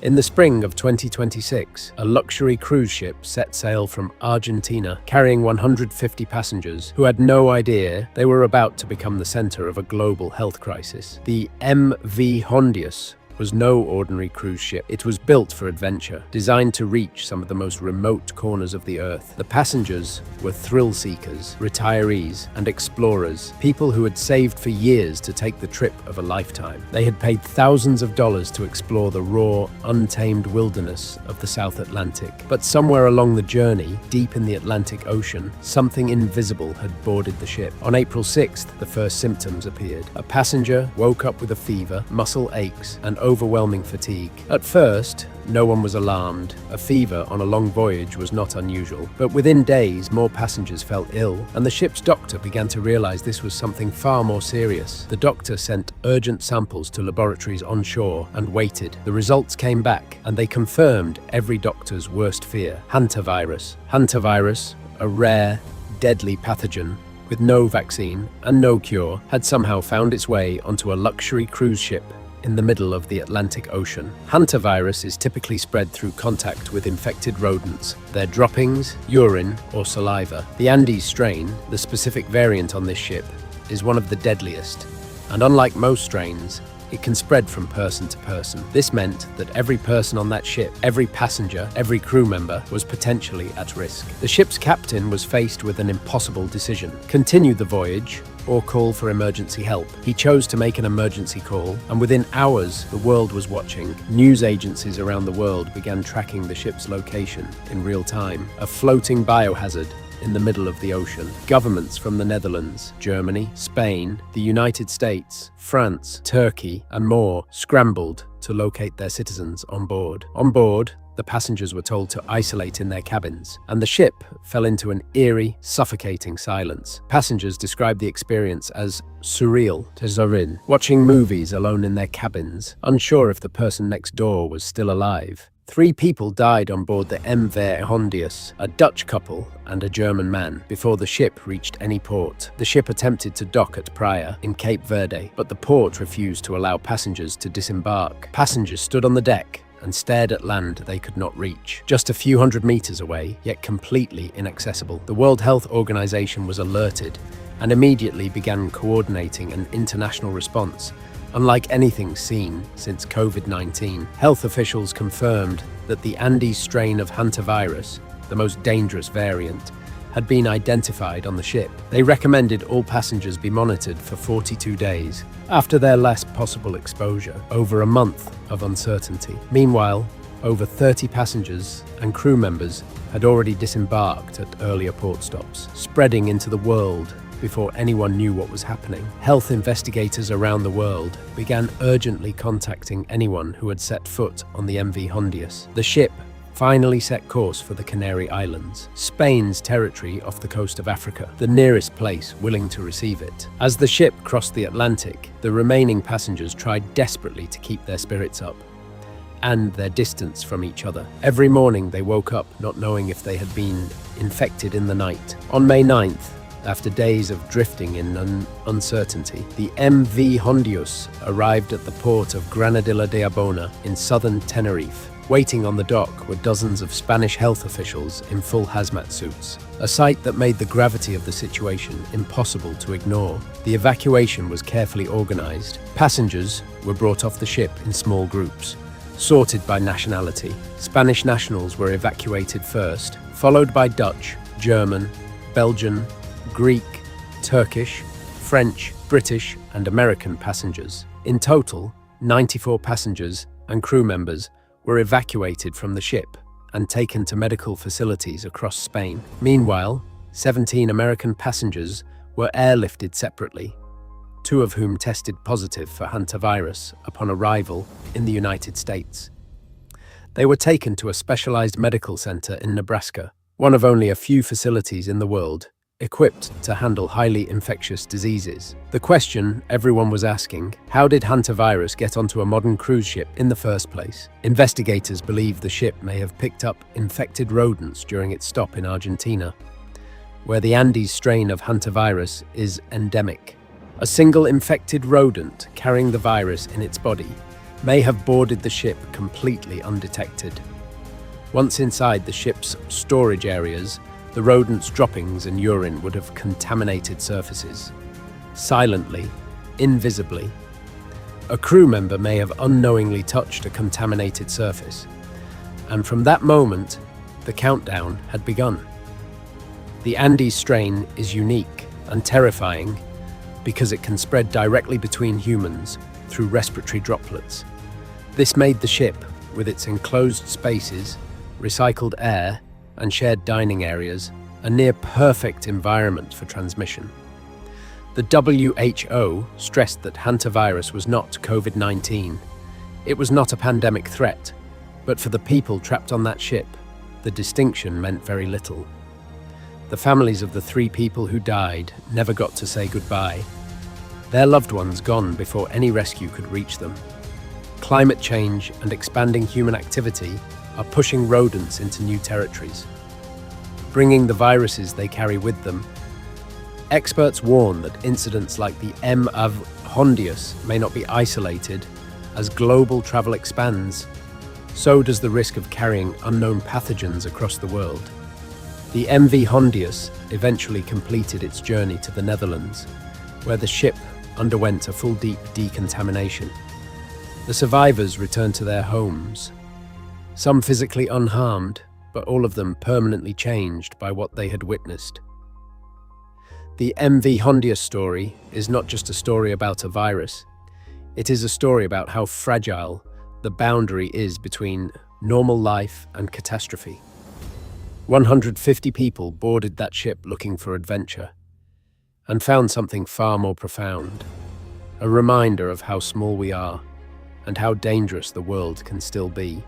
In the spring of 2026, a luxury cruise ship set sail from Argentina, carrying 150 passengers who had no idea they were about to become the center of a global health crisis. The MV Hondius was no ordinary cruise ship. It was built for adventure, designed to reach some of the most remote corners of the earth. The passengers were thrill seekers, retirees, and explorers, people who had saved for years to take the trip of a lifetime. They had paid thousands of dollars to explore the raw, untamed wilderness of the South Atlantic. But somewhere along the journey, deep in the Atlantic Ocean, something invisible had boarded the ship. On April 6th, the first symptoms appeared. A passenger woke up with a fever, muscle aches, and overwhelming fatigue. At first, no one was alarmed. A fever on a long voyage was not unusual. But within days, more passengers felt ill, and the ship's doctor began to realize this was something far more serious. The doctor sent urgent samples to laboratories on shore and waited. The results came back, and they confirmed every doctor's worst fear: Hantavirus. Hantavirus, a rare, deadly pathogen with no vaccine and no cure, had somehow found its way onto a luxury cruise ship in the middle of the Atlantic Ocean. Hantavirus is typically spread through contact with infected rodents, their droppings, urine, or saliva. The Andes strain, the specific variant on this ship, is one of the deadliest, and unlike most strains, it can spread from person to person. This meant that every person on that ship, every passenger, every crew member was potentially at risk. The ship's captain was faced with an impossible decision: continue the voyage or call for emergency help. He chose to make an emergency call, and within hours, the world was watching. News agencies around the world began tracking the ship's location in real time, a floating biohazard in the middle of the ocean. Governments from the Netherlands, Germany, Spain, the United States, France, Turkey, and more scrambled to locate their citizens on board. On board, the passengers were told to isolate in their cabins, and the ship fell into an eerie, suffocating silence. Passengers described the experience as surreal, watching movies alone in their cabins, unsure if the person next door was still alive. 3 people died on board the MV Hondius, a Dutch couple and a German man, before the ship reached any port. The ship attempted to dock at Praia in Cape Verde, but the port refused to allow passengers to disembark. Passengers stood on the deck and stared at land they could not reach, just a few hundred meters away, yet completely inaccessible. The World Health Organization was alerted and immediately began coordinating an international response, unlike anything seen since COVID-19. Health officials confirmed that the Andes strain of Hantavirus, the most dangerous variant, had been identified on the ship. They recommended all passengers be monitored for 42 days after their last possible exposure, over a month of uncertainty. Meanwhile, over 30 passengers and crew members had already disembarked at earlier port stops, spreading into the world before anyone knew what was happening. Health investigators around the world began urgently contacting anyone who had set foot on the MV Hondius. The ship finally set course for the Canary Islands, Spain's territory off the coast of Africa, the nearest place willing to receive it. As the ship crossed the Atlantic, the remaining passengers tried desperately to keep their spirits up and their distance from each other. Every morning they woke up not knowing if they had been infected in the night. On May 9th, after days of drifting in uncertainty, the MV Hondius arrived at the port of Granadilla de Abona in southern Tenerife. Waiting on the dock were dozens of Spanish health officials in full hazmat suits, a sight that made the gravity of the situation impossible to ignore. The evacuation was carefully organized. Passengers were brought off the ship in small groups, sorted by nationality. Spanish nationals were evacuated first, followed by Dutch, German, Belgian, Greek, Turkish, French, British, and American passengers. In total, 94 passengers and crew members were evacuated from the ship and taken to medical facilities across Spain. Meanwhile, 17 American passengers were airlifted separately, 2 of whom tested positive for Hantavirus upon arrival in the United States. They were taken to a specialized medical center in Nebraska, one of only a few facilities in the world equipped to handle highly infectious diseases. The question everyone was asking: how did Hantavirus get onto a modern cruise ship in the first place? Investigators believe the ship may have picked up infected rodents during its stop in Argentina, where the Andes strain of Hantavirus is endemic. A single infected rodent carrying the virus in its body may have boarded the ship completely undetected. Once inside the ship's storage areas, the rodents' droppings and urine would have contaminated surfaces. Silently, invisibly, a crew member may have unknowingly touched a contaminated surface, and from that moment, the countdown had begun. The Andes strain is unique and terrifying because it can spread directly between humans through respiratory droplets. This made the ship, with its enclosed spaces, recycled air, and shared dining areas, a near-perfect environment for transmission. The WHO stressed that Hantavirus was not COVID-19. It was not a pandemic threat, but for the people trapped on that ship, the distinction meant very little. The families of the 3 people who died never got to say goodbye. Their loved ones gone before any rescue could reach them. Climate change and expanding human activity are pushing rodents into new territories, bringing the viruses they carry with them. Experts warn that incidents like the MV Hondius may not be isolated. As global travel expands, so does the risk of carrying unknown pathogens across the world. The MV Hondius eventually completed its journey to the Netherlands, where the ship underwent a full deep decontamination. The survivors returned to their homes, some physically unharmed, but all of them permanently changed by what they had witnessed. The MV Hondius story is not just a story about a virus. It is a story about how fragile the boundary is between normal life and catastrophe. 150 people boarded that ship looking for adventure and found something far more profound, a reminder of how small we are and how dangerous the world can still be.